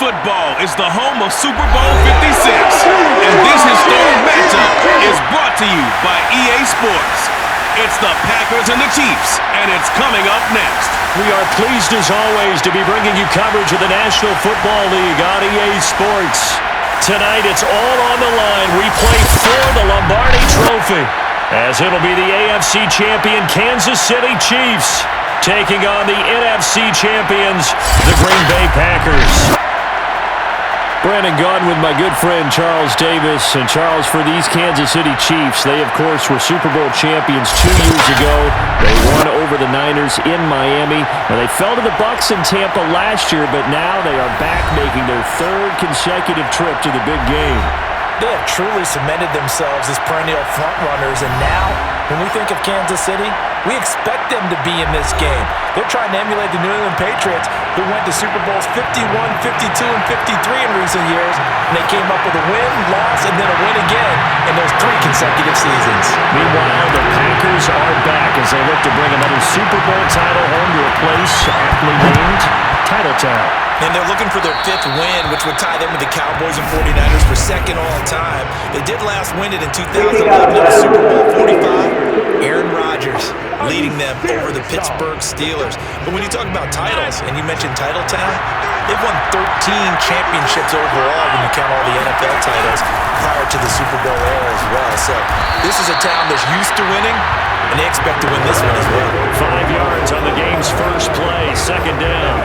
football is the home of Super Bowl 56. And this historic matchup is brought to you by EA Sports. It's the Packers and the Chiefs, and it's coming up next. We are pleased as always to be bringing you coverage of the National Football League on EA Sports. Tonight it's all on the line. We play for the Lombardi Trophy, as it'll be the AFC champion Kansas City Chiefs taking on the NFC champions, the Green Bay Packers. Brandon Gaudin with my good friend Charles Davis. And Charles, for these Kansas City Chiefs, they of course were Super Bowl champions 2 years ago. They won over the Niners in Miami. Now, they fell to the Bucs in Tampa last year, but now they are back making their third consecutive trip to the big game. They have truly cemented themselves as perennial frontrunners, and now, when we think of Kansas City, we expect them to be in this game. They're trying to emulate the New England Patriots, who went to Super Bowls 51, 52, and 53 in recent years, and they came up with a win, loss, and then a win again in those 3 consecutive seasons. Meanwhile, the Packers are back as they look to bring another Super Bowl title home to a place aptly named Titletown. And they're looking for their 5th win, which would tie them with the Cowboys and 49ers for 2nd all-time. They did last win it in 2011 in the Super Bowl 45. Aaron Rodgers leading them over the Pittsburgh Steelers. But when you talk about titles, and you mentioned Titletown, they've won 13 championships overall when you count all the NFL titles prior to the Super Bowl era as well. So this is a town that's used to winning, and they expect to win this one as well. 5 yards on the game's first play, 2nd down.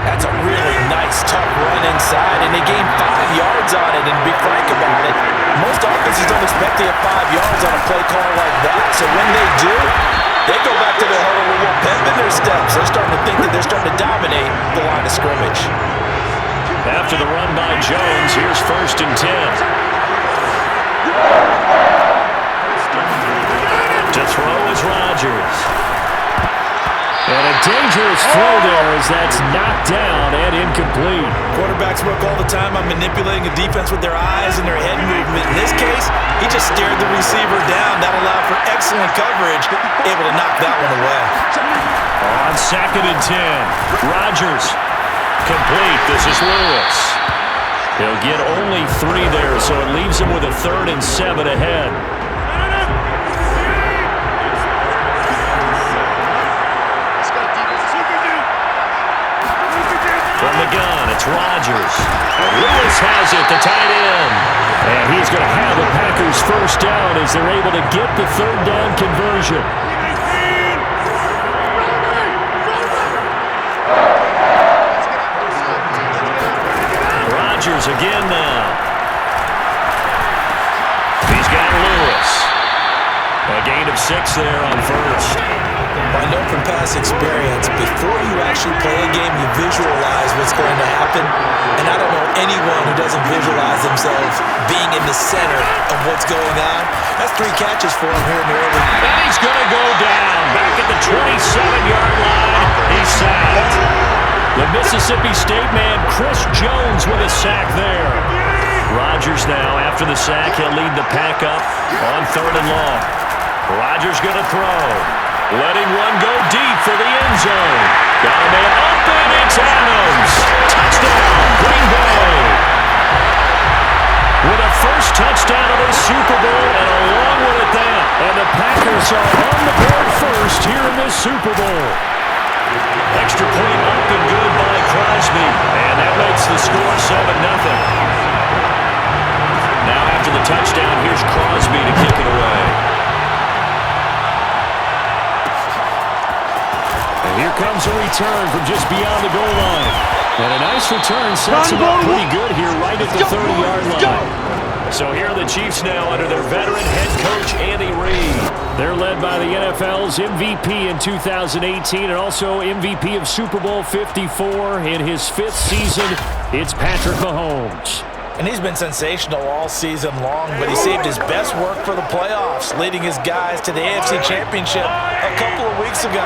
That's a really nice, tough run inside, and they gained 5 yards on it, and to be frank about it, most offenses don't expect to get 5 yards on a play call like that, so when they do, they go back to their huddle with a little pep in their steps. They're starting to think that they're starting to dominate the line of scrimmage. After the run by Jones, here's 1st and 10. To throw is Rodgers. And a dangerous throw there as that's knocked down and incomplete. Quarterbacks work all the time on manipulating a defense with their eyes and their head movement. In this case, he just stared the receiver down. That allowed for excellent coverage, able to knock that one away. On 2nd and 10, Rodgers. Complete. This is Lewis. He'll get only 3 there, so it leaves him with a 3rd and 7 ahead. From the gun, it's Rodgers. Lewis has it, the tight end. And he's going to have the Packers' 1st down as they're able to get the 3rd down conversion. Rodgers again now. He's got Lewis. A gain of 6 there on 1st. I know from past experience, before you actually play a game, you visualize what's going to happen. And I don't know anyone who doesn't visualize themselves being in the center of what's going on. That's 3 catches for him here in the early. And he's going to go down. Back at the 27-yard line. He's sacked. The Mississippi State man, Chris Jones, with a sack there. Rodgers now, after the sack, he'll lead the pack up on 3rd and long. Rodgers going to throw. Letting one go deep for the end zone. Got a man open. It's Adams. Touchdown, Green Bay. With a 1st touchdown of the Super Bowl and a long one at that. And the Packers are on the board first here in this Super Bowl. Extra point up and good by Crosby. And that makes the score 7-0. Now after the touchdown, here's Crosby to kick it away. Here comes a return from just beyond the goal line. And a nice return sets him up pretty good here right at the 30-yard line. So here are the Chiefs now under their veteran head coach, Andy Reid. They're led by the NFL's MVP in 2018 and also MVP of Super Bowl 54 in his 5th season. It's Patrick Mahomes. And he's been sensational all season long, but he saved his best work for the playoffs, leading his guys to the AFC Championship a couple of weeks ago.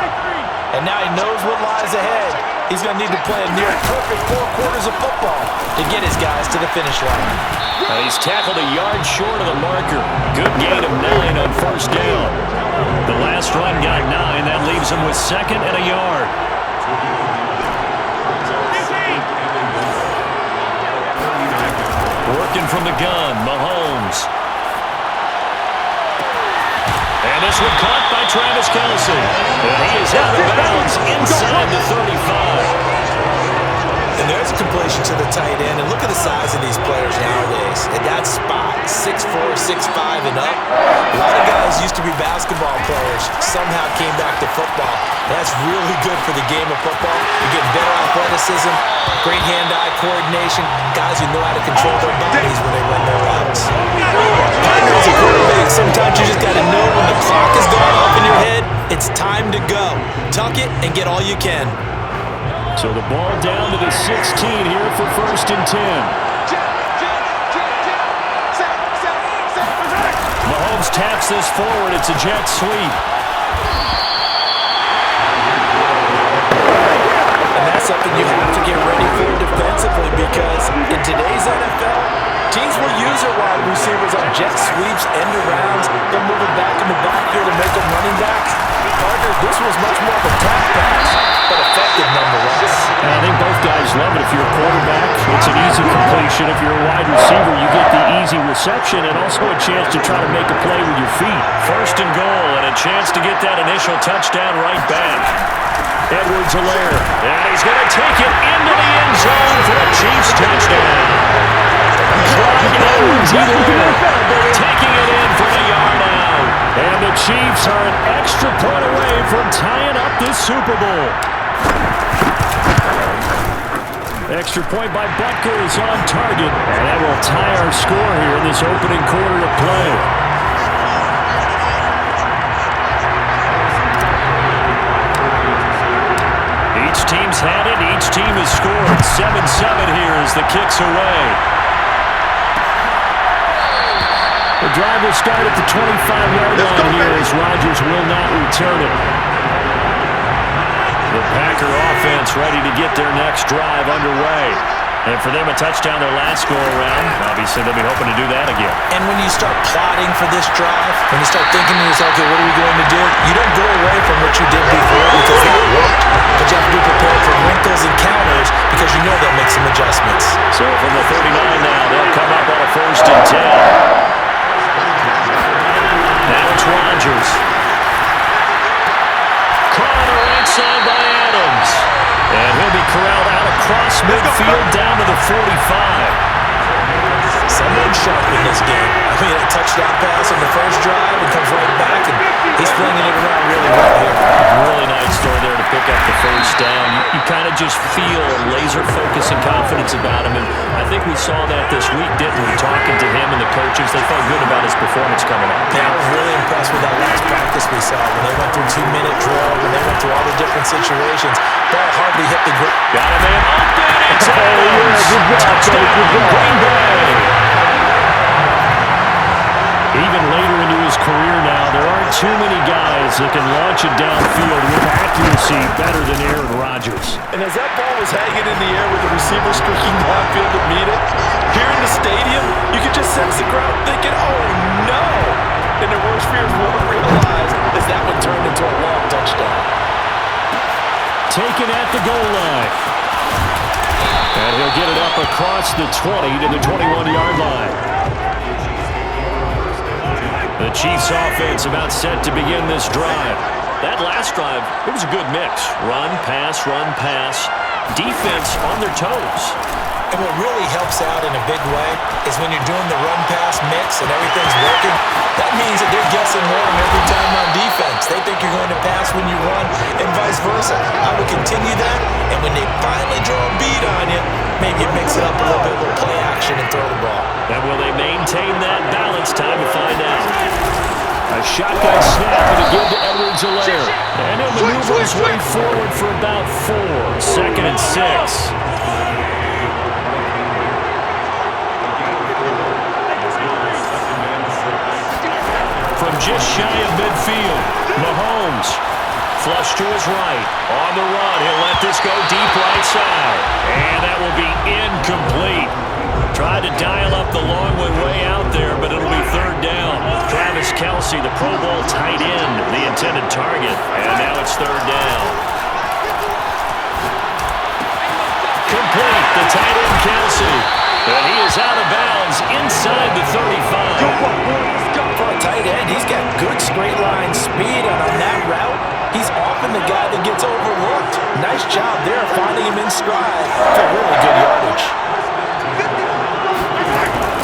And now he knows what lies ahead. He's going to need to play a near-perfect 4 quarters of football to get his guys to the finish line. He's tackled a yard short of the marker. Good gain of 9 on 1st down. The last run got 9. That leaves him with 2nd and a yard. Working from the gun, Mahomes. And this one caught by Travis Kelce. And he is out of bounds inside the 35. And there's a completion to the tight end. And look at the size of these players nowadays. At that spot, 6'4", 6'5", and up. A lot of guys used to be basketball players, somehow came back to football. That's really good for the game of football. You get better athleticism, great hand-eye coordination, guys who know how to control their bodies when they run their routes. As a quarterback, sometimes you just got to know when the clock is going off in your head, it's time to go. Tuck it and get all you can. So the ball down to the 16 here for 1st and 10. Mahomes taps this forward. It's a jet sweep. And that's something you have to get ready for defensively because in today's NFL, teams will use their wide receivers on jet sweeps, end arounds. They'll move them back in the backfield and make them running backs. Partner, this was much more of a tap pass, but effective nonetheless. And I think both guys love it. If you're a quarterback, it's an easy completion. If you're a wide receiver, you get the easy reception and also a chance to try to make a play with your feet. 1st and goal and a chance to get that initial touchdown right back. Edwards-Helaire, and he's going to take it into the end zone for a Chiefs touchdown. Edwards-Helaire taking it in for a yard out. And the Chiefs are an extra point away from tying up this Super Bowl. Extra point by Butker is on target, and that will tie our score here in this opening quarter of play. Each team's had it. Each team has scored. 7-7 here as the kick's away. The drive will start at the 25-yard line here as Rodgers will not return it. The Packer offense ready to get their next drive underway. And for them, a touchdown their last go-around. Obviously, they'll be hoping to do that again. And when you start plotting for this drive, when you start thinking to yourself, okay, what are we going to do? You don't go away from what you did before because that worked. But you have to be prepared for wrinkles and counters because you know they'll make some adjustments. So from the 39 now, they'll come up on a 1st and 10. Now it's Rodgers. Caught on the right side by Adams. And he'll be corralled out across midfield down to the 45. Someone sharp in this game. I mean, a touchdown pass on the first drive and comes right back, and he's flinging it around really well here. Really nice throw there to pick up the 1st down. You kind of just feel laser focus and confidence about him, and I think we saw that this week, didn't we? Talking to him and the coaches, they felt good about his performance coming up. Yeah, I was really impressed with that last practice we saw when they went through 2-minute drill, when they went through all the different situations. Ball hardly hit the ground. Got him in. Open. It's Adams. Touchdown, Green Bay. Even later into his career now, there aren't too many guys that can launch it downfield with accuracy better than Aaron Rodgers. And as that ball was hanging in the air with the receiver streaking downfield to meet it, here in the stadium, you could just sense the crowd thinking, oh no! And their worst fears weren't realized as that one turned into a long touchdown. Taken at the goal line. And he'll get it up across the 20 to the 21-yard line. The Chiefs offense about set to begin this drive. That last drive, it was a good mix. Run, pass, defense on their toes. And what really helps out in a big way is when you're doing the run-pass mix and everything's working, that means that they're guessing wrong every time on defense. They think you're going to pass when you run and vice versa. I will continue that, and when they finally draw a beat on you, maybe you mix it up a little bit with play action and throw the ball. And will they maintain that balance? Time to find out. A shotgun snap and a give to Edwards-Helaire. And he'll maneuver his way forward for about 4. 2nd and 6. From just shy of midfield, Mahomes. Flush to his right. On the run, he'll let this go deep right side. And that will be incomplete. Tried to dial up the long one way out there, but it'll be 3rd down. Travis Kelce, the Pro Bowl tight end, the intended target. And now it's 3rd down. Complete, the tight end Kelce. And he is out of bounds inside the 35. For a tight end, he's got good straight line speed, and on that route, he's often the guy that gets overlooked. Nice job there finding him in stride for really good yardage.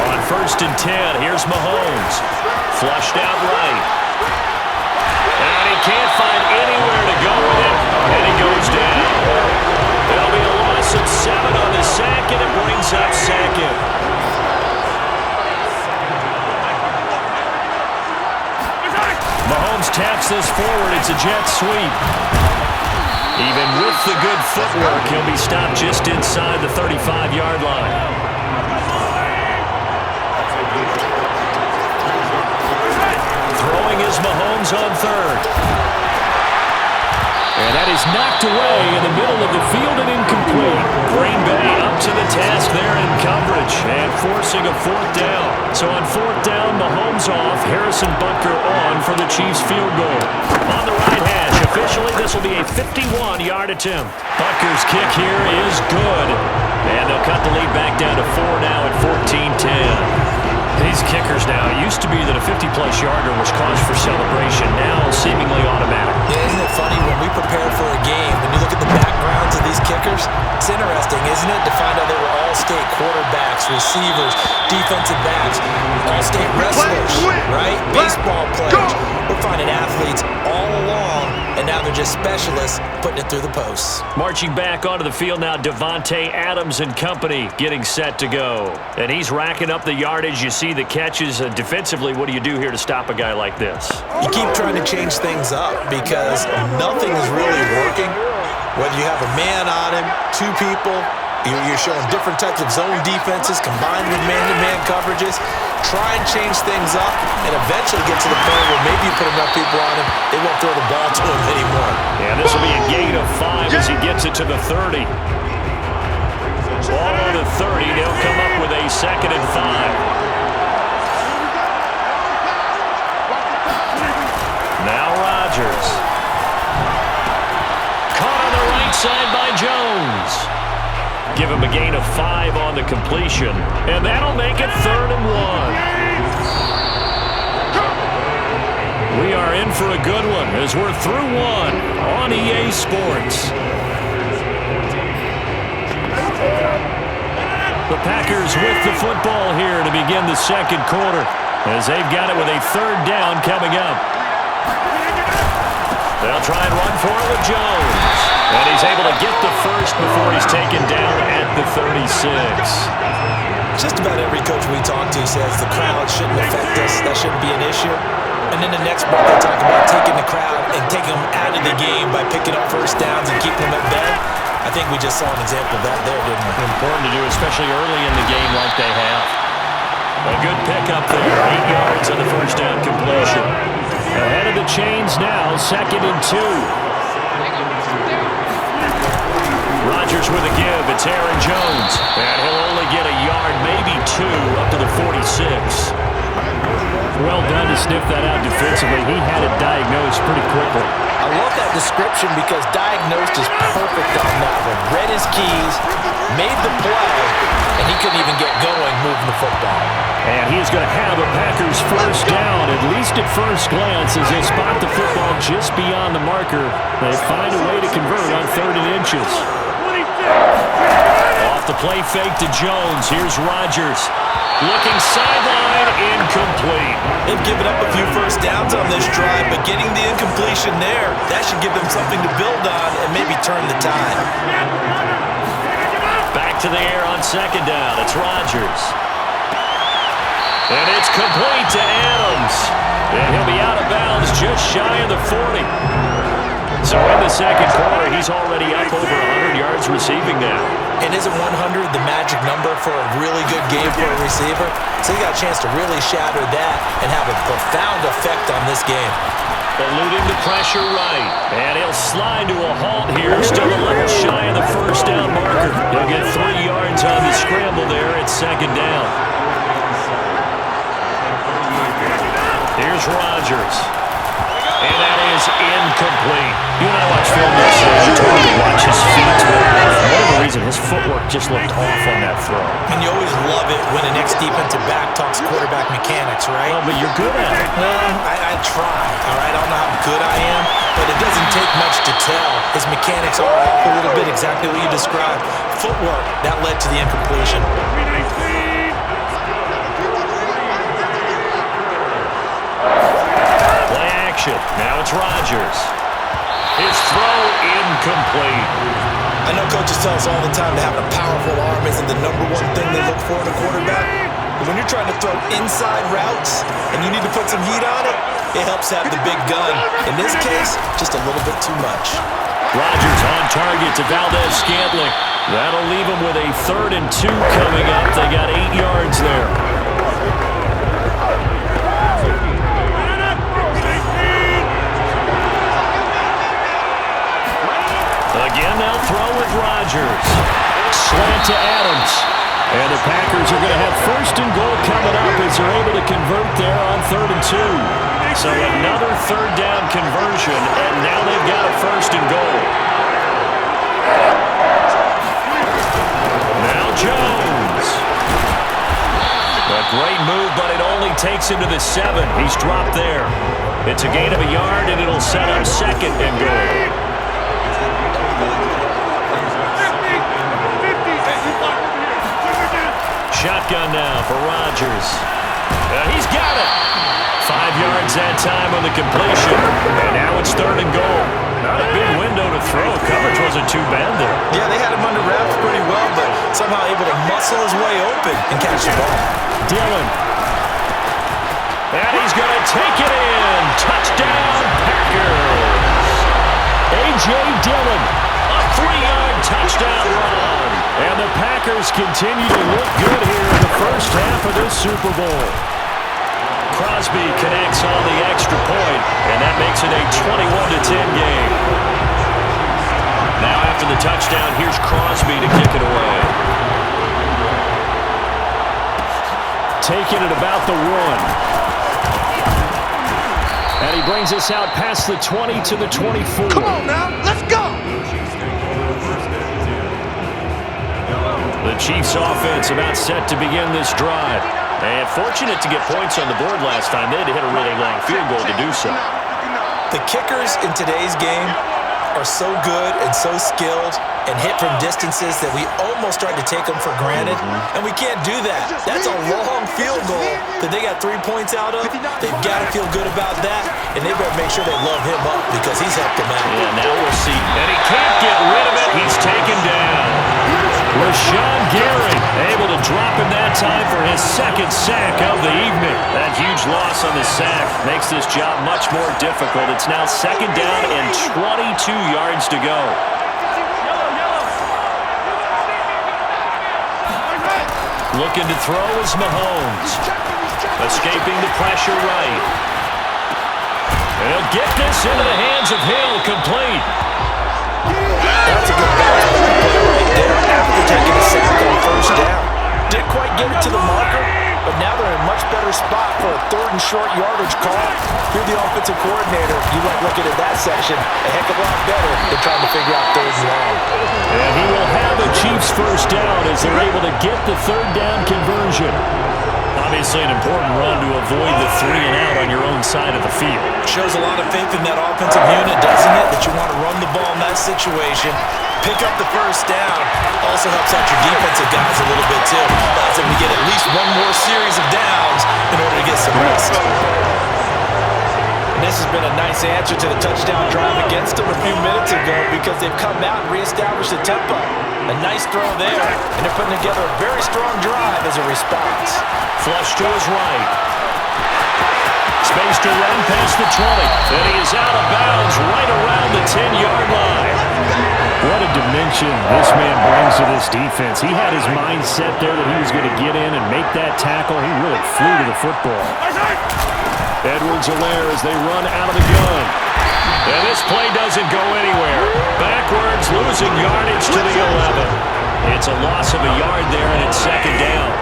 On 1st and 10, here's Mahomes. Flushed out right. And he can't find anywhere to go with it. And he goes down. There'll be a loss of 7 on the sack, and it brings up 2nd. Mahomes taps this forward. It's a jet sweep. Even with the good footwork, he'll be stopped just inside the 35-yard line. Throwing is Mahomes on 3rd. And that is knocked away in the middle of the field and incomplete. Green Bay up to the task there in coverage and forcing a 4th down. So on 4th down, Mahomes off, Harrison Butker on for the Chiefs field goal. On the right hash, officially this will be a 51-yard attempt. Butker's kick here is good. And they'll cut the lead back down to 4 now at 14-10. These kickers now, it used to be that a 50-plus yarder was cause for celebration, now seemingly automatic. Yeah, isn't it funny when we prepare for a game, when you look at the backgrounds of these kickers, it's interesting, isn't it, to find out they were all-state quarterbacks, receivers, defensive backs, all-state wrestlers, right? Baseball players. We're finding athletes all along, and now they're just specialists putting it through the posts. Marching back onto the field now, Devontae Adams and company getting set to go. And he's racking up the yardage. You see the catches. Defensively, what do you do here to stop a guy like this? You keep trying to change things up because nothing is really working. Whether you have a man on him, 2 people, you're showing different types of zone defenses combined with man-to-man coverages. Try and change things up and eventually get to the point where maybe you put enough people on him, they won't throw the ball to him anymore. And this will be a gain of 5 as he gets it to the 30. Ball on the 30. They'll come up with a 2nd and 5. Now Rodgers. Caught on the right side by Jones. Give him a gain of 5 on the completion. And that'll make it 3rd and 1. We are in for a good one as we're through 1 on EA Sports. The Packers with the football here to begin the 2nd quarter as they've got it with a 3rd down coming up. They'll try and run for it with Jones. And he's able to get the 1st before he's taken down at the 36. Just about every coach we talk to says the crowd shouldn't affect us. That shouldn't be an issue. And then the next breath they talk about taking the crowd and taking them out of the game by picking up 1st downs and keeping them at bay. I think we just saw an example of that there, didn't we? Important to do, especially early in the game like they have. A good pickup there, 8 yards on the 1st down completion. Ahead of the chains now, 2nd and 2. Rodgers with a give. It's Aaron Jones. And he'll only get a yard, maybe 2, up to the 46. Well done to sniff that out defensively. He had it diagnosed pretty quickly. I love that description because diagnosed is perfect on that one. Read his keys, made the play, and he couldn't even get going moving the football. And he is going to have a Packers 1st down, at least at first glance, as they spot the football just beyond the marker. They find a way to convert on 3rd and inches. Off the play fake to Jones. Here's Rodgers. Looking sideline, incomplete. They've given up a few 1st downs on this drive, but getting the incompletion there, that should give them something to build on and maybe turn the tide. Back to the air on 2nd down. It's Rodgers. And it's complete to Adams. And he'll be out of bounds just shy of the 40. So in the 2nd quarter, he's already up over 100 yards receiving now. And isn't 100 the magic number for a really good game for a receiver? So he got a chance to really shatter that and have a profound effect on this game. Eluding the pressure right. And he'll slide to a halt here. Still a little shy of the 1st down marker. He'll get 3 yards on the scramble there at 2nd down. Here's Rodgers. And that is incomplete. You and I watch film yesterday. It's hard to watch his feet. One of the reasons and his footwork just looked off on that throw. And you always love it when an ex-defensive back talks quarterback mechanics, right? Well, but you're good at it. Well, I try, all right? I don't know how good I am, but it doesn't take much to tell. His mechanics are off a little bit, exactly what you described. Footwork, that led to the incompletion. Play action. Now it's Rodgers. His throw incomplete. I know coaches tell us all the time that having a powerful arm isn't the number one thing they look for in a quarterback. But when you're trying to throw inside routes and you need to put some heat on it, it helps have the big gun. In this case, just a little bit too much. Rodgers on target to Valdez-Scantling. That'll leave him with a 3rd and 2 coming up. They got 8 yards there. Again, they'll throw with Rodgers. Slant to Adams. And the Packers are going to have 1st and goal coming up as they're able to convert there on 3rd and 2. So another 3rd down conversion, and now they've got a 1st and goal. Now Jones. A great move, but it only takes him to the 7. He's dropped there. It's a gain of a yard, and it'll set up 2nd and goal. Shotgun now for Rodgers. He's got it. 5 yards that time on the completion. And now it's 3rd and goal. Not a big window to throw. Coverage wasn't too bad there. Yeah, they had him under wraps pretty well, but somehow able to muscle his way open and catch the ball. Dillon. And he's going to take it in. Touchdown, Packers. A.J. Dillon. A 3-yard touchdown run. And the Packers continue to look good here in the first half of this Super Bowl. Crosby connects on the extra point, and that makes it a 21-10 game. Now after the touchdown, here's Crosby to kick it away. Taking it about the 1. And he brings us out past the 20 to the 24. Come on now, let's go! The Chiefs offense about set to begin this drive. And fortunate to get points on the board last time. They had to hit a really long field goal to do so. The kickers in today's game are so good and so skilled and hit from distances that we almost start to take them for granted. And we can't do that. That's a long field goal that they got 3 points out of. They've got to feel good about that, and they better make sure they love him up because he's helped them out. Yeah, now we'll see. And he can't get rid of it. He's taken down. Rashawn Gary able to drop him that time for his 2nd sack of the evening. That huge loss on the sack makes this job much more difficult. It's now 2nd down and 22 yards to go. Looking to throw is Mahomes. Escaping the pressure right. And he'll get this into the hands of Hill, complete. That's a good play right there after taking a sack on 1st down. Didn't quite get it to the marker, but now they're in a much better spot for a 3rd and short yardage call. You're the offensive coordinator. You like looking at that section a heck of a lot better than trying to figure out 3rd and long. And he will have the Chiefs 1st down as they're able to get the 3rd down conversion. Obviously an important run to avoid the 3 and out on your own side of the field. Shows a lot of faith in that offensive unit, doesn't it? That you want to run the ball in that situation. Pick up the 1st down. Also helps out your defensive guys a little bit too. Allows them to get at least one more series of downs in order to get some rest. And this has been a nice answer to the touchdown drive against them a few minutes ago because they've come out and reestablished the tempo. A nice throw there, and they're putting together a very strong drive as a response. Flush to his right. Space to run past the 20. And he is out of bounds right around the 10-yard line. What a dimension this man brings to this defense. He had his mind set there that he was going to get in and make that tackle. He really flew to the football. Edwards-Helaire as they run out of the gun. And this play doesn't go anywhere. Backwards, losing yardage to the 11. It's a loss of a yard there, and it's 2nd down.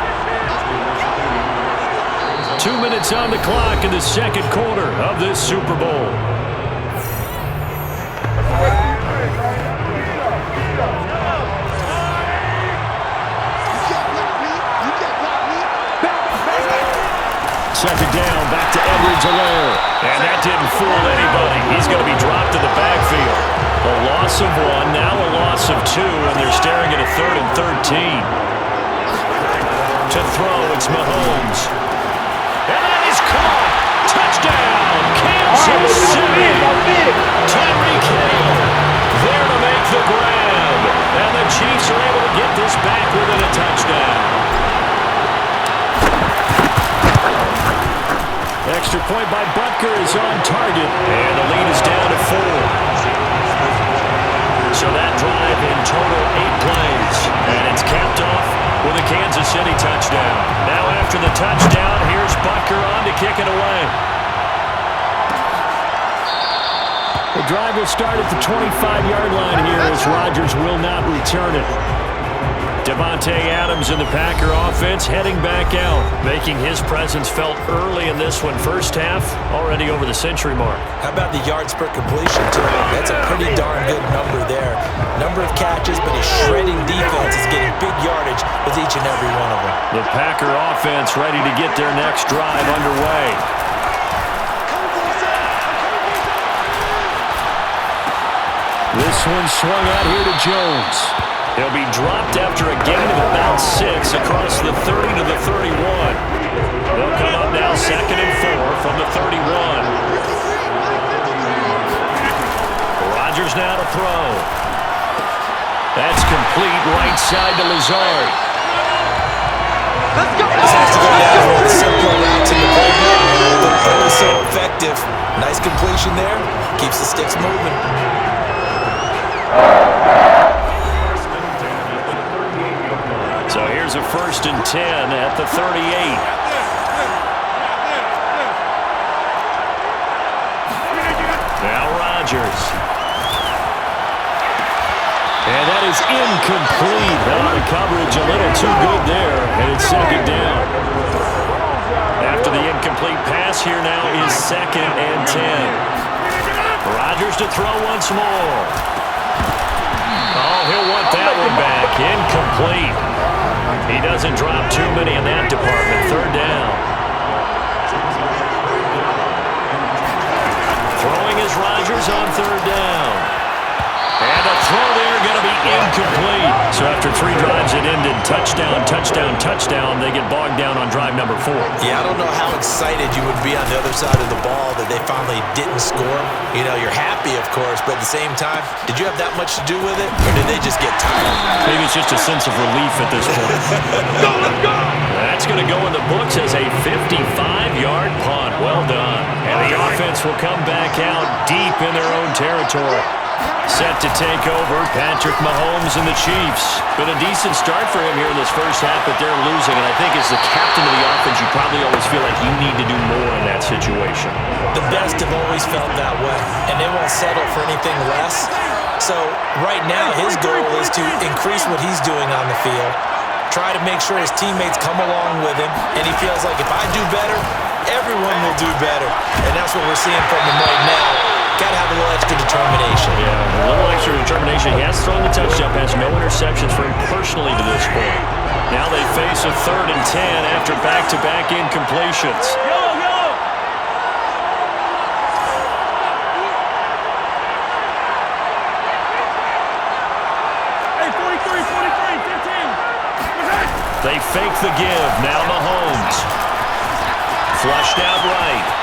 2 minutes on the clock in the 2nd quarter of this Super Bowl. second down. Back to Edwards-Helaire. And that didn't fool anybody. He's going to be dropped in the backfield. A loss of 1, now a loss of 2, and they're staring at a 3rd and 13. To throw, it's Mahomes. And that is caught. Touchdown, Kansas City. Tyreek Hill there to make the grab. And the Chiefs are able to get this back within a touchdown. Extra point by Butker is on target. And the lead is down to 4. So that drive in total 8 plays. And it's capped off with a Kansas City touchdown. Now after the touchdown, here's Butker on to kick it away. The drive will start at the 25-yard line here as Rodgers will not return it. Devontae Adams in the Packer offense heading back out, making his presence felt early in this one. First half, already over the century mark. How about the yards per completion, too? That's a pretty darn good number there. Number of catches, but his shredding defense is getting big yardage with each and every one of them. The Packer offense ready to get their next drive underway. This one swung out here to Jones. He'll be dropped after a gain of about 6 across the 30 to the 31. They'll come up now 2nd and 4 from the 31. Rodgers now to throw. That's complete right side to Lazard. Let's go! This has to go down for the simple routes in the playbook, but always so effective. Nice completion there. Keeps the sticks moving. So here's a 1st and 10 at the 38. Now Rodgers. And that is incomplete. Out of coverage, a little too good there, and it's 2nd down. After the incomplete pass, here now is 2nd and 10. Rodgers to throw once more. Oh, he'll want that one back. Incomplete. He doesn't drop too many in that department. 3rd down. Throwing is Rodgers on 3rd down. And a throw there going to be incomplete. So after 3 drives it ended touchdown, touchdown, touchdown. They get bogged down on drive number 4. Yeah, I don't know how excited you would be on the other side of the ball that they finally didn't score. You know, you're happy, of course, but at the same time, did you have that much to do with it, or did they just get tired? Maybe it's just a sense of relief at this point. That's going to go in the books as a 55-yard punt. Well done. And the offense will come back out deep in their own territory. Set to take over, Patrick Mahomes and the Chiefs. Been a decent start for him here in this first half, but they're losing. And I think as the captain of the offense, you probably always feel like you need to do more in that situation. The best have always felt that way, and they won't settle for anything less. So right now, his goal is to increase what he's doing on the field, try to make sure his teammates come along with him, and he feels like if I do better, everyone will do better. And that's what we're seeing from him right now. Got to have a little extra determination. Yeah, a little extra determination. He has thrown the touchdown pass, no interceptions for him personally to this point. Now they face a 3rd and 10 after back-to-back incompletions. They fake the give. Now Mahomes. Flushed out right.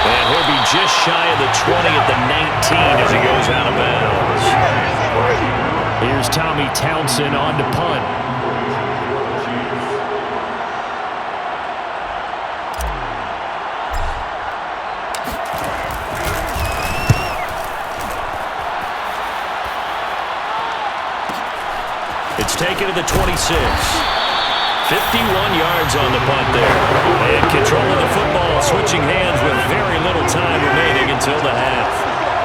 And he'll be just shy of the 20 at the 19 as he goes out of bounds. Here's Tommy Townsend on to punt. It's taken to the 26. 51 yards on the punt there. And controlling the football, switching hands with very little time remaining until the half.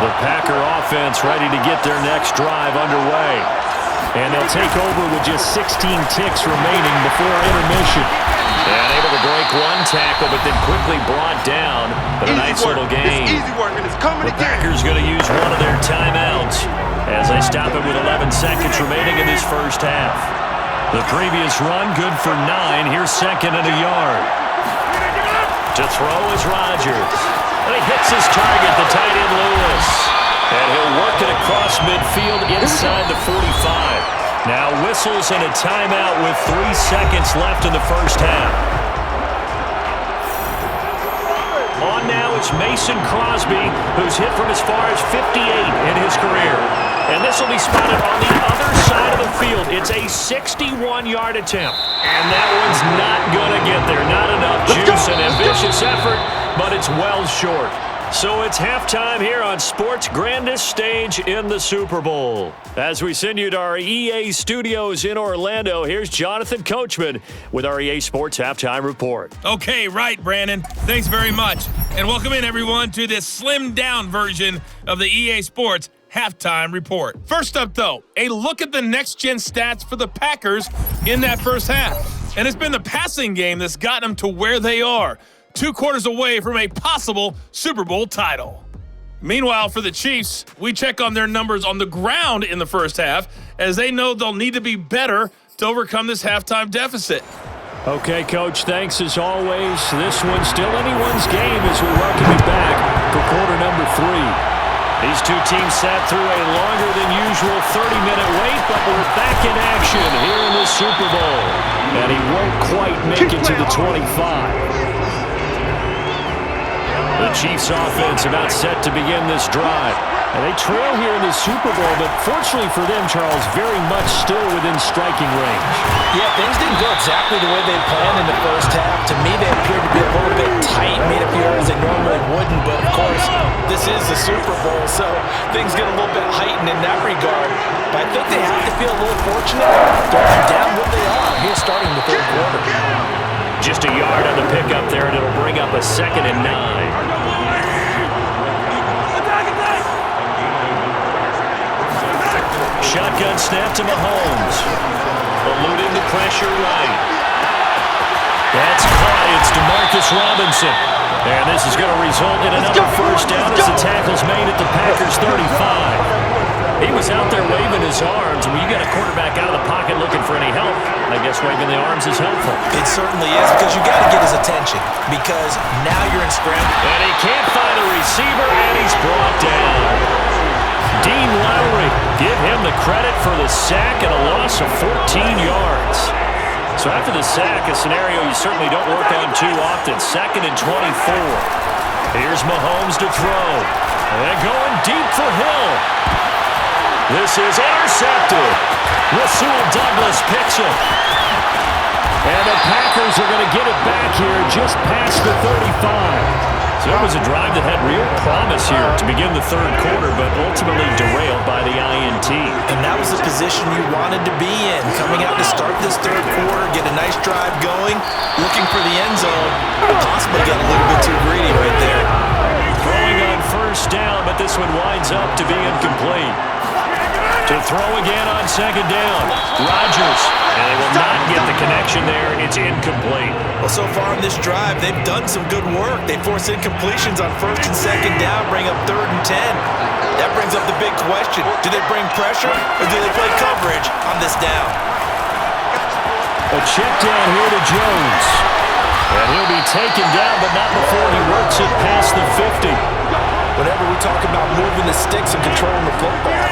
The Packer offense ready to get their next drive underway. And they'll take over with just 16 ticks remaining before intermission. And able to break one tackle, but then quickly brought down. But a nice little gain. The Packers going to use one of their timeouts as they stop it with 11 seconds remaining in this first half. The previous run, good for 9. Here's 2nd and a yard. To throw is Rodgers. And he hits his target, the tight end Lewis. And he'll work it across midfield inside the 45. Now whistles and a timeout with 3 seconds left in the first half. On now is Mason Crosby, who's hit from as far as 58 in his career. And this will be spotted on the other side of the field. It's a 61-yard attempt. And that one's not going to get there. Not enough juice and ambitious effort, but it's well short. So it's halftime here on sports' grandest stage in the Super Bowl. As we send you to our EA studios in Orlando, here's Jonathan Coachman with our EA Sports Halftime Report. Okay, right, Brandon. Thanks very much. And welcome in, everyone, to this slimmed-down version of the EA Sports Halftime Report. First up, though, a look at the next-gen stats for the Packers in that first half. And it's been the passing game that's gotten them to where they are, 2 quarters away from a possible Super Bowl title. Meanwhile, for the Chiefs, we check on their numbers on the ground in the first half, as they know they'll need to be better to overcome this halftime deficit. Okay, Coach, thanks as always. This one's still anyone's game as we welcome you back for quarter number 3. These two teams sat through a longer than usual 30-minute wait, but we're back in action here in the Super Bowl. And he won't quite make it to the 25. The Chiefs offense about set to begin this drive. And they trail here in the Super Bowl, but fortunately for them, Charles, very much still within striking range. Yeah, things didn't go exactly the way they planned in the first half. To me, they appeared to be a little bit tight, made up here as they normally wouldn't. But, of course, this is the Super Bowl, so things get a little bit heightened in that regard. But I think they have to feel a little fortunate. They're down where they are here starting the third quarter. Just a yard on the pickup there, and it'll bring up a 2nd and 9. Shotgun snap to Mahomes. Eluding the pressure right. That's caught. It's DeMarcus Robinson. And this is going to result in another first down as the tackle's made at the Packers' 35. He was out there waving his arms. When you got a quarterback out of the pocket looking for any help, I guess waving the arms is helpful. It certainly is, because you got to get his attention, because now you're in scramble. And he can't find a receiver, and he's brought down. Dean Lowry, give him the credit for the sack and a loss of 14 yards. So after the sack, a scenario you certainly don't work on too often. 2nd and 24. Here's Mahomes to throw. And going deep for Hill. This is intercepted. Rasul Douglas picks it. And the Packers are going to get it back here just past the 35. So it was a drive that had real promise here to begin the third quarter, but ultimately derailed by the INT. And that was the position you wanted to be in. Coming out to start this third quarter, get a nice drive going, looking for the end zone. Possibly got a little bit too greedy right there. Throwing on first down, but this one winds up to be incomplete. To throw again on 2nd down. Rodgers. And they will not get the connection there. It's incomplete. Well, so far on this drive, they've done some good work. They force incompletions on 1st and 2nd down, bring up 3rd and 10. That brings up the big question. Do they bring pressure, or do they play coverage on this down? A check down here to Jones. And he'll be taken down, but not before he works it past the 50. Whenever we talk about moving the sticks and controlling the football,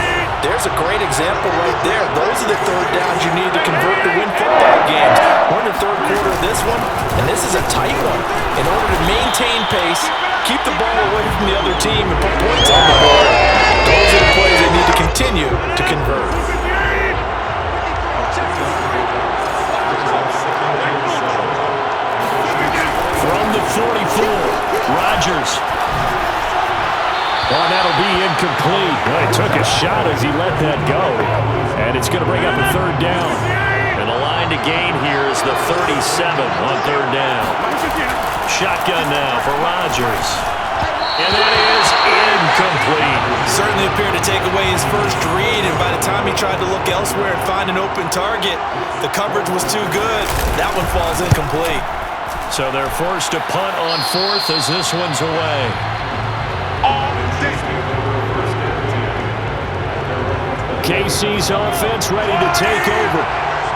there's a great example right there. Those are the third downs you need to convert to win football games. We're in the third quarter of this one, and this is a tight one. In order to maintain pace, keep the ball away from the other team, and put points on the board, those are the plays they need to continue to convert. From the 44, Rodgers. Well, that'll be incomplete. Well, he took a shot as he let that go. And it's going to bring up a 3rd down. And the line to gain here is the 37 on 3rd down. Shotgun now for Rodgers. And that is incomplete. Certainly appeared to take away his first read, and by the time he tried to look elsewhere and find an open target, the coverage was too good. That one falls incomplete. So they're forced to punt on 4th as this one's away. KC's offense ready to take over.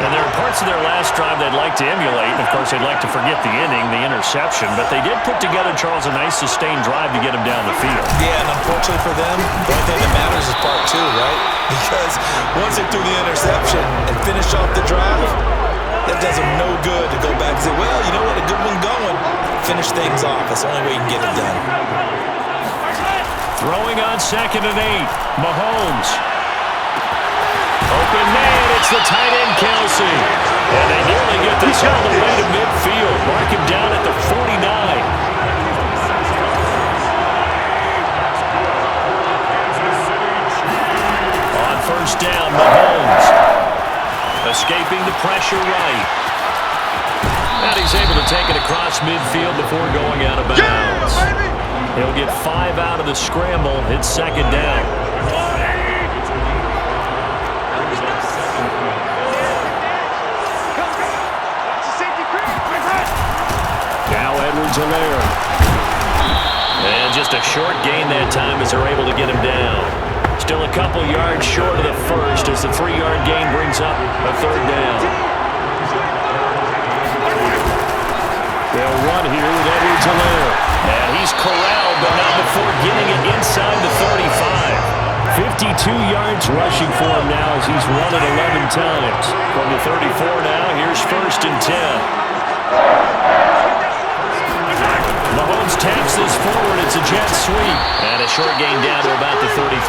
And there are parts of their last drive they'd like to emulate. And, of course, they'd like to forget the inning, the interception. But they did put together, Charles, a nice sustained drive to get them down the field. Yeah, and unfortunately for them, the only thing that matters is part two, right? Because once they threw the interception and finished off the drive, that does them no good to go back and say, well, you know what, a good one going. Finish things off. That's the only way you can get it done. Throwing on 2nd and 8. Mahomes. Open man, it's the tight end, Kelsey. And they nearly get this all the way to midfield. Mark him down at the 49. On 1st down, Mahomes. Escaping the pressure right. And he's able to take it across midfield before going out of bounds. He'll get 5 out of the scramble. It's 2nd down. Now Edwards-Helaire. And just a short gain that time as they're able to get him down. Still a couple yards short of the first as the 3-yard gain brings up a 3rd down. They'll run here with Edwards-Helaire. And he's corralled, but not before getting it inside the 35. 52 yards rushing for him now as he's run it 11 times. From the 34 now, here's 1st and 10. Mahomes taps this forward. It's a jet sweep. And a short gain down to about the 33.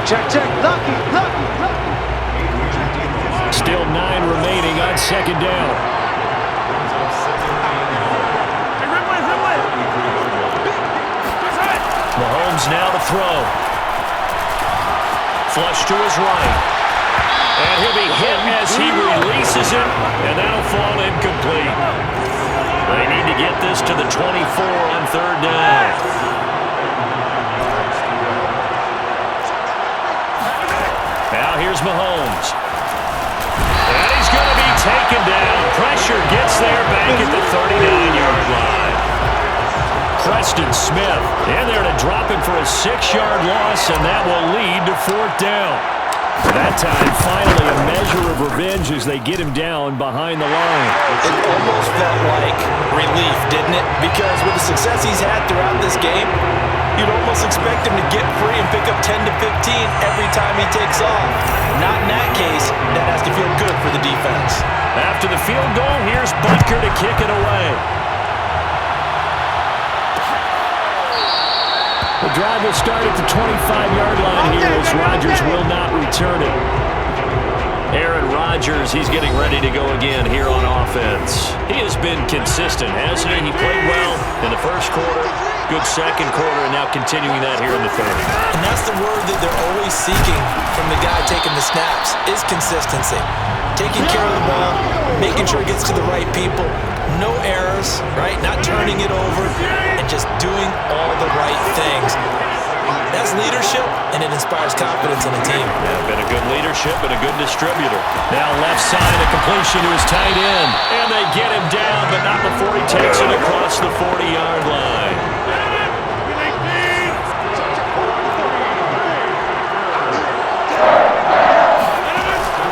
Check, lucky. Still 9 remaining on 2nd down. Mahomes now to throw. Flush to his right. And he'll be hit as he releases it. And that'll fall incomplete. They need to get this to the 24 on 3rd down. Now here's Mahomes. And he's going to be taken down. Pressure gets there back at the 39-yard line. Preston Smith in there to drop him for a 6-yard loss, and that will lead to 4th down. That time, finally, a measure of revenge as they get him down behind the line. It almost felt like relief, didn't it? Because with the success he's had throughout this game, you'd almost expect him to get free and pick up 10 to 15 every time he takes off. Not in that case. That has to feel good for the defense. After the field goal, here's Butker to kick it away. The drive will start at the 25-yard line here as Rodgers will not return it. Aaron Rodgers, he's getting ready to go again here on offense. He has been consistent, hasn't he? He played well in the 1st quarter, good 2nd quarter, and now continuing that here in the 3rd. And that's the word that they're always seeking from the guy taking the snaps, is consistency. Taking care of the ball, making sure it gets to the right people. No errors, right? Not turning it over, and just doing all the right things. That's leadership, and it inspires confidence in a team. Yeah, been a good leadership and a good distributor. Now left side, a completion to his tight end. And they get him down, but not before he takes it across the 40-yard line.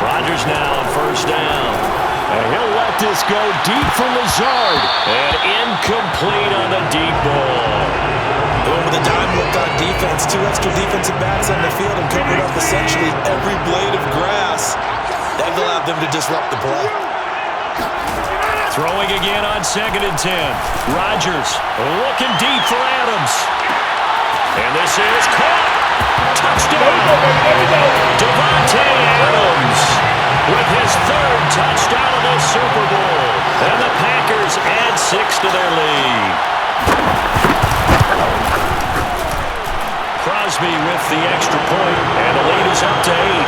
Rodgers now on 1st down. And he'll let this go deep for Lazard. And incomplete on the deep ball. Going with a dime look on defense. 2 extra defensive backs on the field and covered up essentially every blade of grass. That allowed them to disrupt the play. Throwing again on 2nd and 10. Rodgers looking deep for Adams. And this is caught. Touchdown. Devontae Adams with his 3rd touchdown of the Super Bowl. And the Packers add 6 to their lead. Crosby with the extra point, and the lead is up to 8.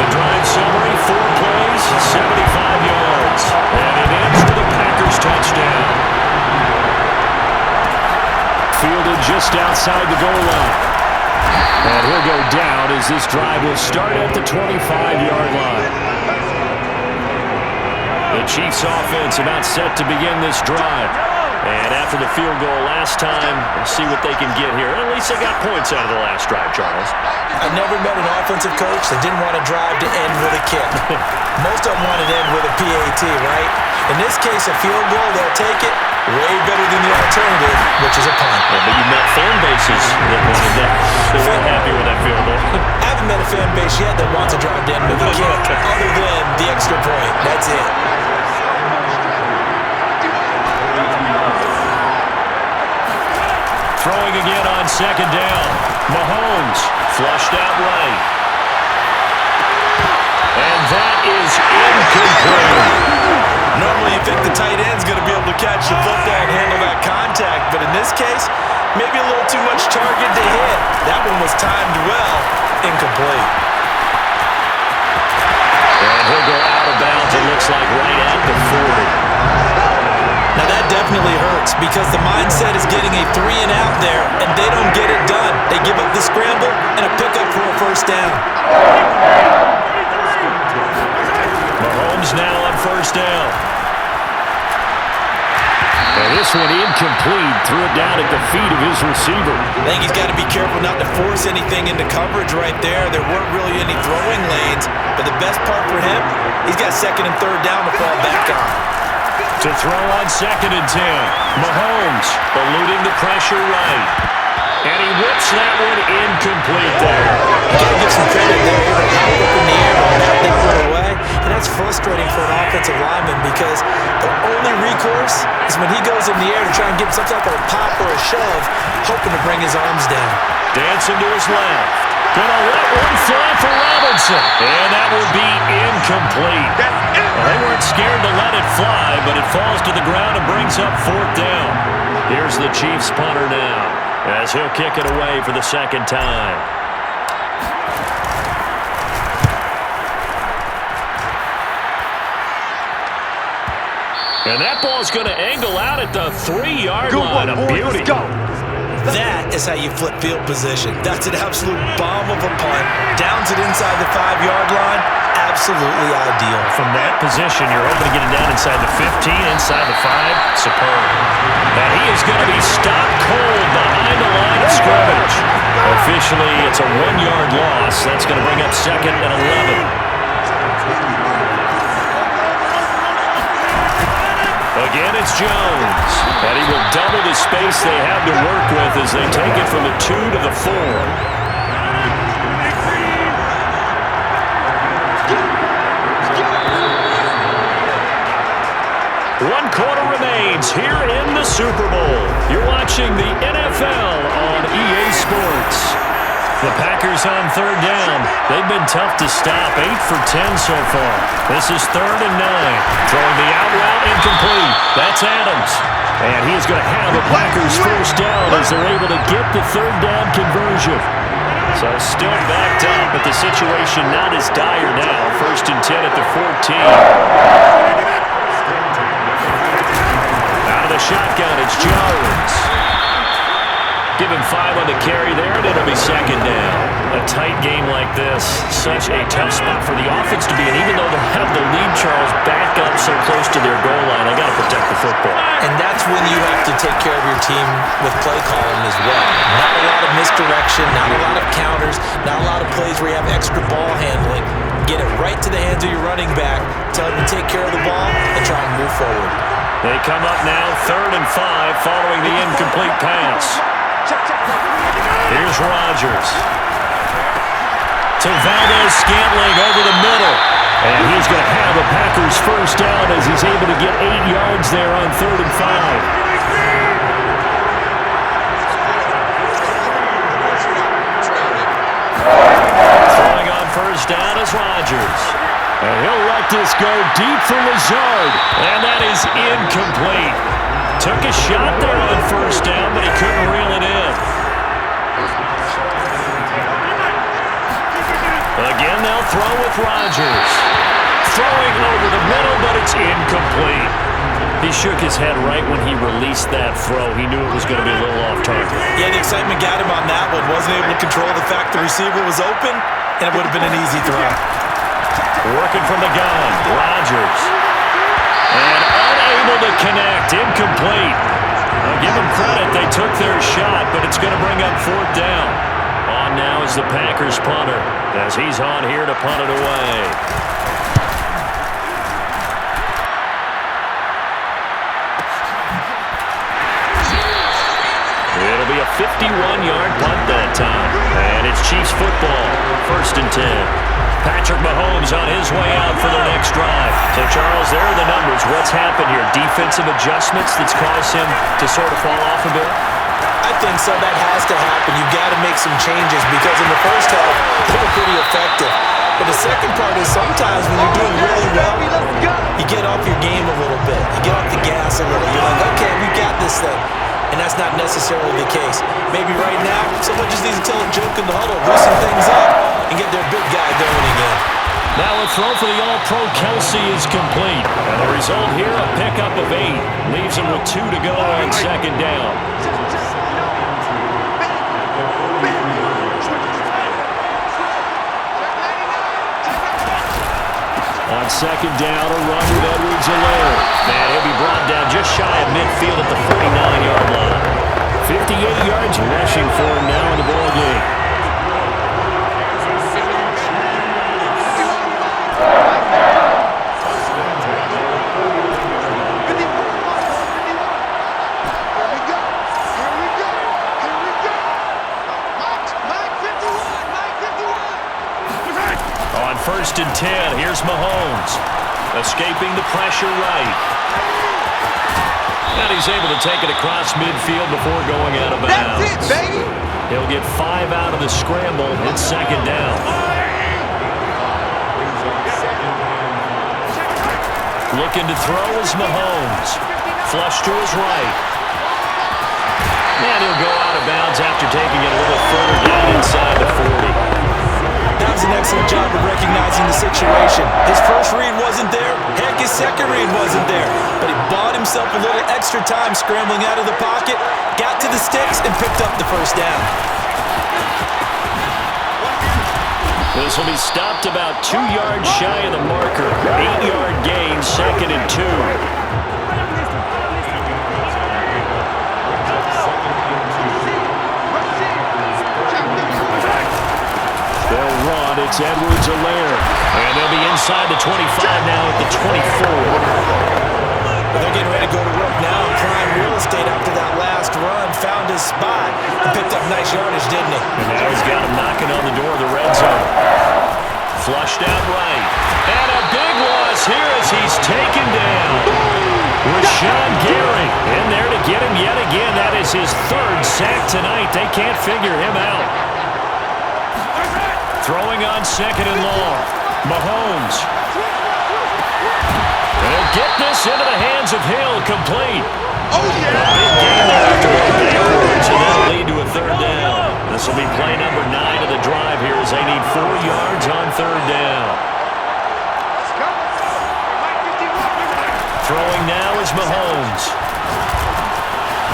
The drive summary, 4 plays, 75 yards. And it ends with a Packers touchdown. Fielded just outside the goal line. And he'll go down as this drive will start at the 25-yard line. The Chiefs offense about set to begin this drive. And after the field goal last time, we'll see what they can get here. At least they got points out of the last drive, Charles. I never met an offensive coach that didn't want to drive to end with a kick. Most of them want to end with a PAT, right? In this case, a field goal, they'll take it. Way better than the alternative, which is a punt. Yeah, but you met fan bases that wanted that. They weren't happy with that field goal. I haven't met a fan base yet that wants to drive to end with a kick, other than the extra point. That's it. Throwing again on second down. Mahomes flushed out right. And that is incomplete. Normally you think the tight end's going to be able to catch the football and handle that contact, but in this case, maybe a little too much target to hit. That one was timed well. Incomplete. And he'll go out of bounds, it looks like, right at the 40. Now that definitely hurts because the mindset is getting a 3 and out there, and they don't get it done. They give up the scramble and a pickup for a first down. Mahomes now on first down. And this one incomplete. Threw it down at the feet of his receiver. I think he's got to be careful not to force anything into coverage right there. There weren't really any throwing lanes, but the best part for him, he's got second and third down to fall back on. To throw on second and 10. Mahomes eluding the pressure right. And he whips that one incomplete there. You got to give some credit there. He was high up in the air and bat that one away. And that's frustrating for an offensive lineman because the only recourse is when he goes in the air to try and get some type of a pop or a shove, hoping to bring his arms down. Dancing to his left. Gonna let one fly for Robinson. And that will be incomplete. Well, they weren't scared to let it fly, but it falls to the ground and brings up fourth down. Here's the Chiefs punter now, as he'll kick it away for the second time. And that ball's going to angle out at the 3-yard line. A beauty. Let's go. That is how you flip field position. That's an absolute bomb of a punt. Downs it inside the 5-yard line. Absolutely ideal. From that position, you're hoping to get it down inside the 15, inside the 5. Superb. And he is going to be stopped cold behind the line of scrimmage. Officially, it's a 1-yard loss. That's going to bring up second and 11. Again, it's Jones. And he will double the space they have to work with as they take it from the 2 to the 4. One quarter remains here in the Super Bowl. You're watching the NFL on EA Sports. The Packers on third down. They've been tough to stop. 8 for 10 so far. This is 3rd and 9. Throwing the out route incomplete. That's Adams. And he's going to have the Packers first down as they're able to get the third down conversion. So still backed up, but the situation not as dire now. 1st and 10 at the 14. Out of the shotgun, it's Jones. Give him 5 on the carry there, and it'll be second down. A tight game like this, such a tough spot for the offense to be in. Even though they have the lead, Charles, back up so close to their goal line, they got to protect the football. And that's when you have to take care of your team with play calling as well. Not a lot of misdirection, not a lot of counters, not a lot of plays where you have extra ball handling. Get it right to the hands of your running back, tell him to take care of the ball, and try and move forward. They come up now 3rd and 5 following the incomplete pass. Here's Rodgers. To Valdez-Scantling over the middle. And he's going to have the Packers first down as he's able to get 8 yards there on 3rd and 5. Throwing on first down is Rodgers. And he'll let this go deep for Lazard. And that is incomplete. Took a shot there on first down, but he couldn't reel it in. Again, they'll throw with Rodgers. Throwing over the middle, but it's incomplete. He shook his head right when he released that throw. He knew it was going to be a little off target. Yeah, the excitement got him on that one. Wasn't able to control the fact the receiver was open, and it would have been an easy throw. Working from the gun, Rodgers. And unable to connect, incomplete. I'll give them credit. They took their shot, but it's going to bring up fourth down. On now is the Packers punter, as he's on here to punt it away. It'll be a 51-yard punt that time. And it's Chiefs football, 1st and 10. Patrick Mahomes on his way out for their next drive. So, Charles, there are the numbers. What's happened here? Defensive adjustments that's caused him to sort of fall off a bit? I think so. That has to happen. You've got to make some changes because in the first half, they were pretty effective. But the second part is sometimes when you're doing really well, you get off your game a little bit. You get off the gas a little. You're like, okay, we got this thing. And that's not necessarily the case. Maybe right now, someone just needs to tell a joke in the huddle, loosen things up, and get their big guy going again. Now a throw for the All-Pro Kelsey is complete. And the result here, a pickup of 8. Leaves him with 2 to go on 2nd down. On 2nd down, a run with Edwards-Helaire. Man, he'll be brought down just shy of midfield at the 49-yard line. 58 yards rushing for him now in the ball game. On 1st and 10, here's Mahomes. Escaping the pressure right. And he's able to take it across midfield before going out of bounds. That's it, baby! He'll get 5 out of the scramble. It's 2nd down. Looking to throw is Mahomes. Flush to his right. And he'll go out of bounds after taking it a little further down inside the 40. That was an excellent job of recognizing the situation. His first read wasn't there. Heck, his second read wasn't there. But he bought himself a little extra time scrambling out of the pocket, got to the sticks, and picked up the first down. This will be stopped about 2 yards shy of the marker. 8-yard gain, 2nd and 2. They'll run. It's Edwards-Helaire. And they'll be inside the 25 now at the 24. They're getting ready to go to work now. Prime real estate after that last run. Found his spot. He picked up nice yardage, didn't he? And now he's got him knocking on the door of the red zone. Flushed out right. And a big loss here as he's taken down. Rashawn Gary in there to get him yet again. That is his 3rd sack tonight. They can't figure him out. Throwing on 2nd and long. Mahomes. They'll get this into the hands of Hill, complete. Oh, yeah! Big game there after going backwards, and that'll lead to a 3rd down. This will be play number 9 of the drive here as they need 4 yards on 3rd down. Throwing now is Mahomes.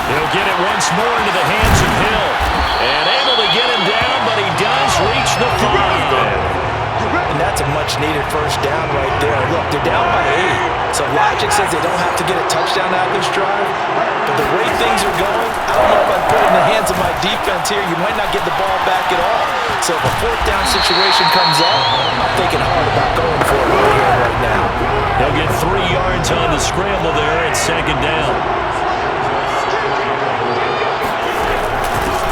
He'll get it once more into the hands of Hill. And able to get him down, but he does reach the 5. And that's a much-needed first down right there. Look, they're down by 8. So logic says they don't have to get a touchdown out of this drive. But the way things are going, I don't know if I'd put it in the hands of my defense here. You might not get the ball back at all. So if a 4th down situation comes up, I'm thinking hard about going for it right here right now. He'll get 3 yards on the scramble there at 2nd down.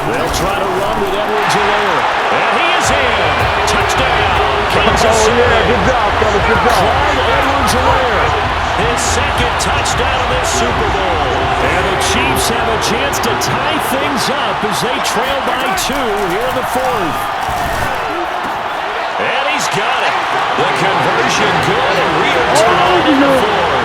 They'll try to run with Edwards-Helaire. And he is in. Touchdown. Kansas City. Good job, fellas. Good job. Clyde Edwards-Helaire. His 2nd touchdown of this Super Bowl. And the Chiefs have a chance to tie things up as they trail by 2 here in the 4th. And he's got it. The conversion good, and we are tied in the 4th.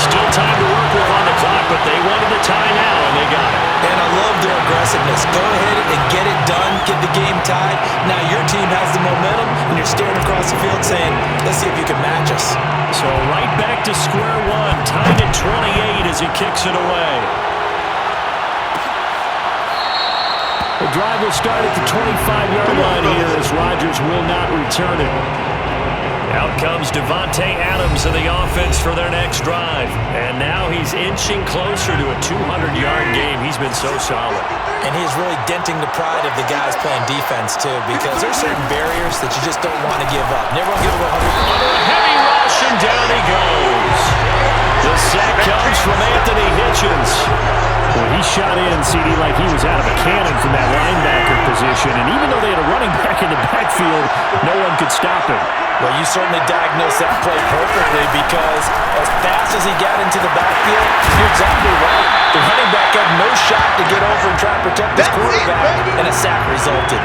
Still time to work with on the clock, but they wanted the timeout, and they got it. And I love their aggressiveness. Go ahead and get it done, get the game tied. Now your team has the momentum, and you're staring across the field saying, let's see if you can match us. So right back to square one, tied at 28 as he kicks it away. The drive will start at the 25-yard line here as Rodgers will not return it. Out comes Devontae Adams in the offense for their next drive. And now he's inching closer to a 200-yard game. He's been so solid. And he's really denting the pride of the guys playing defense, too, because there's certain barriers that you just don't want to give up. Never want to give up 100. Under a heavy rush, and down he goes. The sack comes from Anthony Hitchens. Well, he shot in, CD, like he was out of a cannon from that linebacker position. And even though they had a running back in the backfield, no one could stop him. Well, you certainly diagnosed that play perfectly because as fast as he got into the backfield, you're exactly right. The running back had no shot to get over and try to protect his quarterback, and a sack resulted.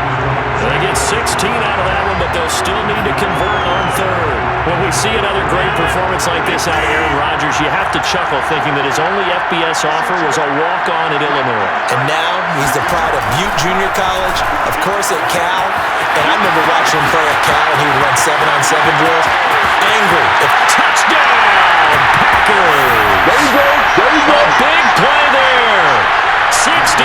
They get 16 out of that one, but they'll still need to convert on third. When we see another great performance like this out of Aaron Rodgers, you have to chuckle thinking that his only FBS offer was a walk-on at Illinois. And now he's the pride of Butte Junior College, of course at Cal. And I remember watching him play at Cal, and he would run 7-on-7 drills. Angry. Touchdown, Packers! There you go. There you go. A big play there. 67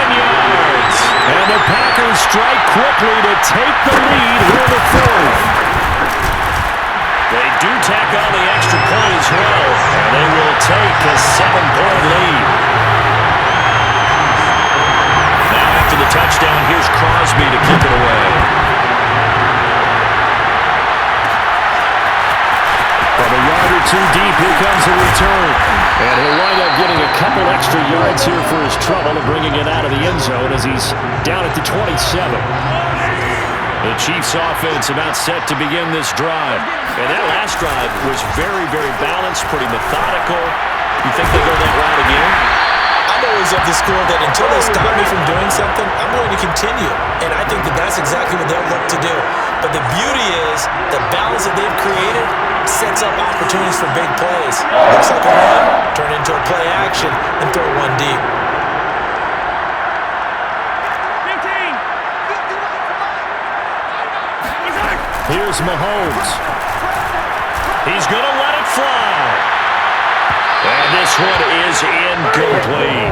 yards. And the Packers strike quickly to take the lead here in the fourth. They do tack on the extra point as well, and they will take a 7-point lead. Now after the touchdown, here's Crosby to kick it away. From a yard or two deep, here comes the return. And he'll wind up getting a couple extra yards here for his trouble and bringing it out of the end zone as he's down at the 27. The Chiefs offense about set to begin this drive. And that last drive was very, very balanced, pretty methodical. You think they go that route again? I'm always of the school that until they stop me from doing something, I'm going to continue. And I think that that's exactly what they'll look to do. But the beauty is the balance that they've created sets up opportunities for big plays. Looks like a run, turn into a play action, and throw one deep. Here's Mahomes. He's going to let it fly. And this one is incomplete.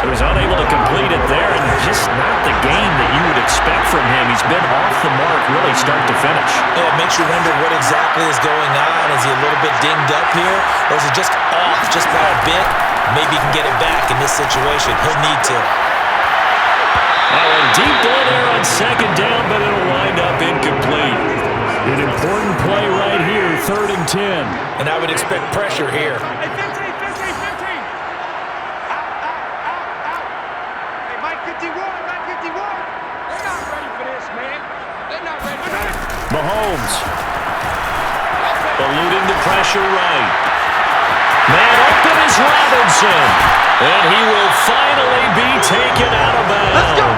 So he's unable to complete it there, and just not the game that you would expect from him. He's been off the mark really start to finish. Yeah, it makes you wonder what exactly is going on. Is he a little bit dinged up here, or is he just off just by a bit? Maybe he can get it back in this situation. He'll need to. And deep ball there on second down, but it'll wind up incomplete. An important play right here, 3rd and 10. And I would expect pressure here. Mahomes. Alluding to pressure right. Man open is Robinson. And he will finally be taken out of bounds. Let's go.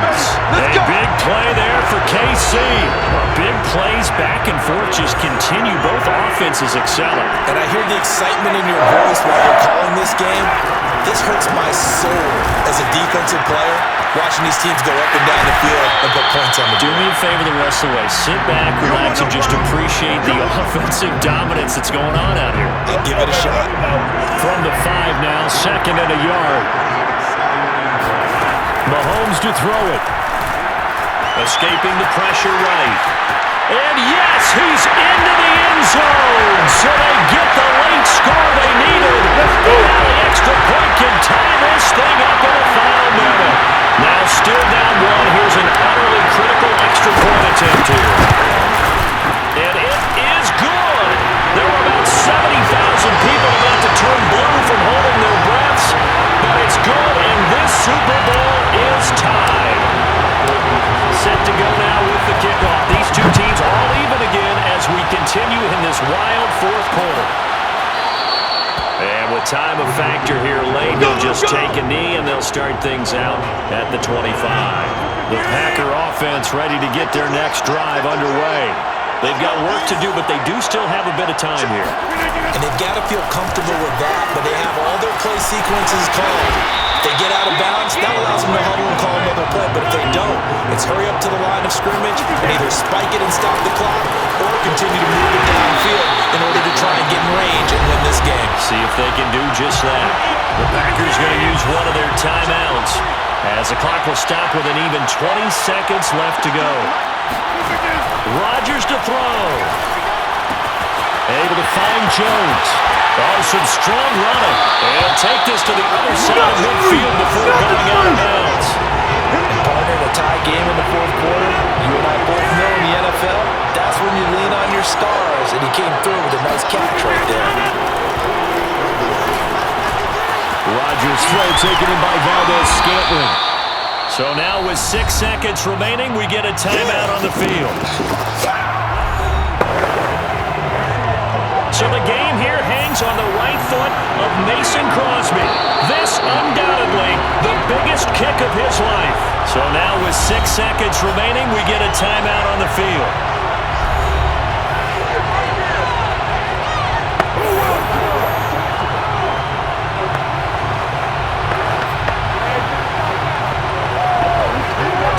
A big play there for KC. Big plays back and forth just continue. Both offenses excelling. And I hear the excitement in your voice while you're calling this game. This hurts my soul as a defensive player, watching these teams go up and down the field and put points on the board. Do me a favor the rest of the way. Sit back, relax, and just appreciate the offensive dominance that's going on out here. I'll give it a shot. From the 5 now, 2nd and a yard. Mahomes to throw it. Escaping the pressure right. And yes, he's into the end zone. So they get the late score they needed. Now the extra point can tie this thing up in the final minute. Now still down 1. Here's an utterly critical extra point attempt here. And it is good. There were about 70,000 people about to turn blue from holding their breaths. But it's good, and this Super Bowl is tied. Set to go now with the kickoff. These two teams all even again as we continue in this wild 4th quarter. And with time a factor here late, they'll just take a knee and they'll start things out at the 25. The Packer offense ready to get their next drive underway. They've got work to do, but they do still have a bit of time here. And they've got to feel comfortable with that, but they have all their play sequences called. If they get out of bounds, that allows them to huddle and call another play, but if they don't, it's hurry up to the line of scrimmage and either spike it and stop the clock or continue to move it downfield in order to try and get in range and win this game. See if they can do just that. The Packers going to use one of their timeouts as the clock will stop with an even 20 seconds left to go. Rodgers to throw. Able to find Jones. Oh, some strong running. And take this to the other side of midfield before going out of bounds. Partner, in a tie game in the fourth quarter, you and I both know in the NFL, that's when you lean on your stars, and he came through with a nice catch right there. Rodgers' throw taken in by Valdez-Scantling. So now with 6 seconds remaining, we get a timeout on the field. So the game here hangs on the right foot of Mason Crosby. This undoubtedly the biggest kick of his life. So now with 6 seconds remaining, we get a timeout on the field.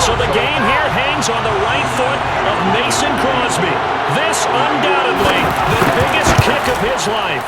So the game here hangs on the right foot of Mason Crosby. This undoubtedly the biggest kick of his life.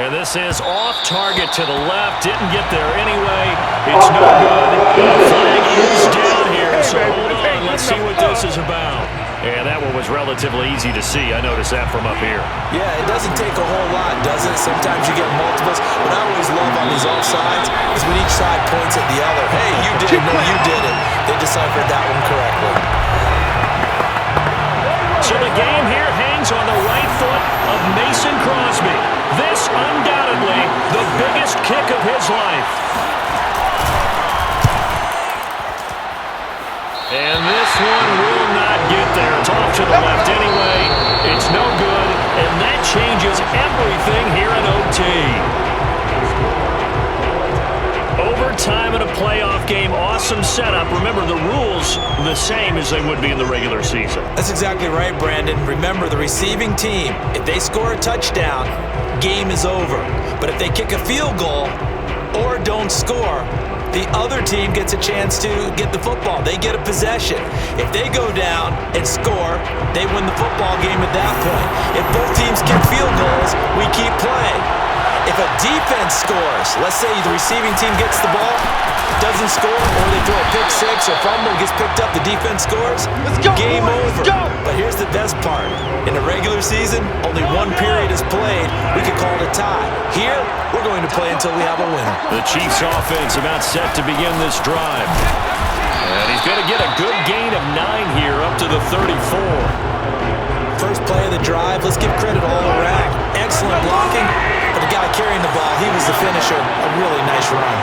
And this is off target to the left. Didn't get there anyway. It's no good. The flag is down here. So hold on. Let's see what this is about. And that one was relatively easy to see. I noticed that from up here. Yeah, it doesn't take a whole lot, does it? Sometimes you get multiples. What I always love on these offsides is when each side points at the other. Hey, you did it. No, you did it. They deciphered that one correctly. So the game here hangs on the right foot of Mason Crosby. This undoubtedly the biggest kick of his life. And this one will not get there. It's off to the left anyway. It's no good, and that changes everything here in OT. Overtime in a playoff game, awesome setup. Remember, the rules the same as they would be in the regular season. That's exactly right, Brandon. Remember, the receiving team, if they score a touchdown, game is over. But if they kick a field goal or don't score, the other team gets a chance to get the football. They get a possession. If they go down and score, they win the football game at that point. If both teams kick field goals, we keep playing. If a defense scores, let's say the receiving team gets the ball, doesn't score, or they throw a pick six or fumble, gets picked up, the defense scores, game over. But here's the best part. In the regular season, only one period is played. We could call it a tie. Here, we're going to play until we have a winner. The Chiefs offense about set to begin this drive. And he's going to get a good gain of 9 here up to the 34. First play of the drive, let's give credit all around. Excellent blocking, but the guy carrying the ball, he was the finisher. A really nice run.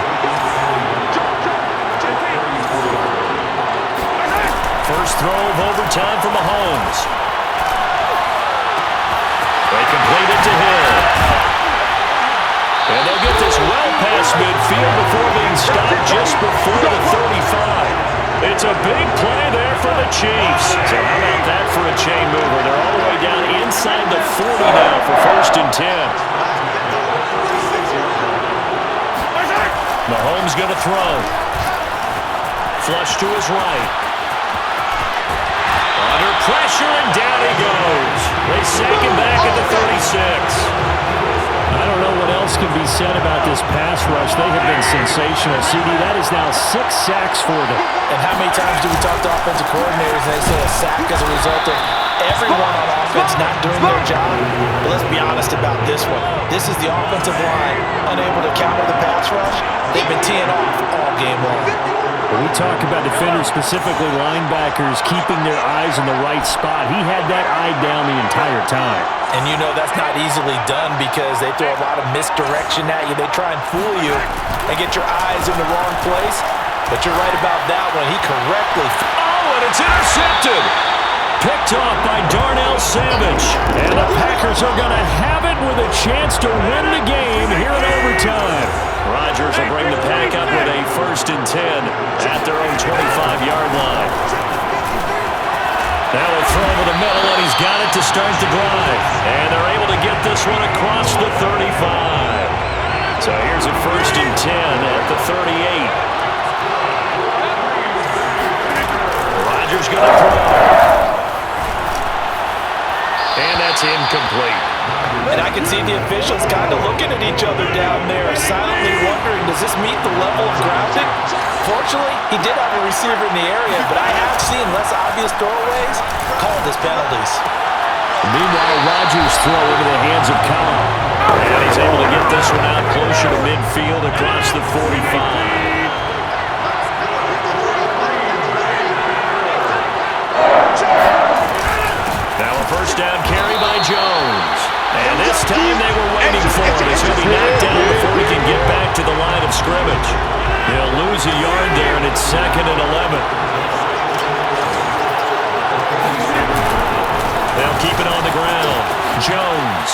First throw of overtime for Mahomes. They complete it to Hill. And they'll get this well past midfield before being stopped just before the 35. It's a big play there for the Chiefs. So how about that for a chain mover? They're all the way down inside the 40 now for 1st and 10. Mahomes going to throw. Flush to his right. Under pressure, and down he goes. They sack him back at the 36. I don't know what else can be said about this pass rush. They have been sensational. CD, that is now 6 sacks for them. And how many times do we talk to offensive coordinators and they say a sack as a result of everyone on offense not doing their job? But let's be honest about this one. This is the offensive line unable to counter the pass rush. They've been teeing off all game long. When we talk about defenders, specifically linebackers, keeping their eyes in the right spot, he had that eye down the entire time. And you know that's not easily done because they throw a lot of misdirection at you. They try and fool you and get your eyes in the wrong place. But you're right about that one. He correctly... Oh, and it's intercepted! Picked off by Darnell Savage. And the Packers are going to have it with a chance to win the game here in overtime. Rodgers will bring the Pack up with a 1st and 10 at their own 25-yard line. Now they'll throw over the middle, and he's got it to start the drive. And they're able to get this one across the 35. So here's a 1st and 10 at the 38. Rodgers going to throw. And that's incomplete. And I can see the officials kind of looking at each other down there, silently wondering, does this meet the level of grounding? Fortunately, he did have a receiver in the area, but I have seen less obvious throwaways called as penalties. Meanwhile, Rodgers throw into the hands of Cobb. And he's able to get this one out closer to midfield across the 45. Now a first down carry by Jones. And this time they were waiting for him as he'll be knocked down before he can get back to the line of scrimmage. He'll lose a yard there, and it's 2nd and 11. They'll keep it on the ground. Jones.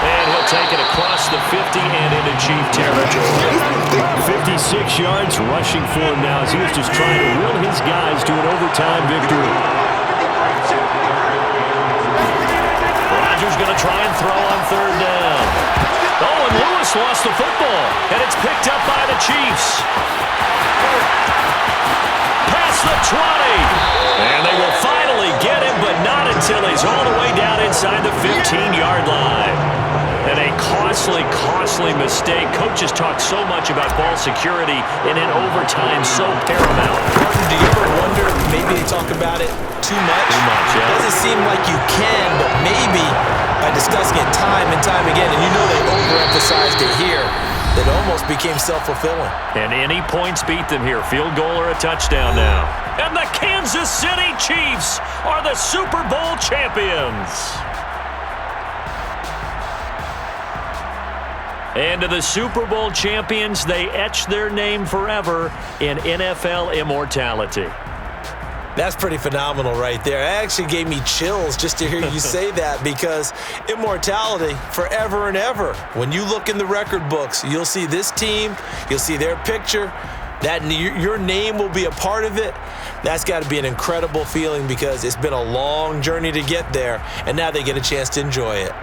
And he'll take it across the 50 and into Chief territory. 56 yards rushing for him now as he was just trying to will his guys to an overtime victory. Rodgers going to try and throw on 3rd down. Oh, and Lewis lost the football, and it's picked up by the Chiefs. Past the 20. And they will finally get him, but not until he's all the way down inside the 15-yard line. And a costly, costly mistake. Coaches talk so much about ball security, and in overtime, so paramount. Gordon, do you ever wonder, maybe they talk about it too much? Too much, yeah. It doesn't seem like you can, but maybe by discussing it time and time again, and you know they overemphasized it here, it almost became self-fulfilling. And any points beat them here. Field goal or a touchdown now. And the Kansas City Chiefs are the Super Bowl champions. And to the Super Bowl champions, they etch their name forever in NFL immortality. That's pretty phenomenal right there. It actually gave me chills just to hear you say that, because immortality forever and ever. When you look in the record books, you'll see this team, you'll see their picture, that your name will be a part of it. That's got to be an incredible feeling, because it's been a long journey to get there, and now they get a chance to enjoy it.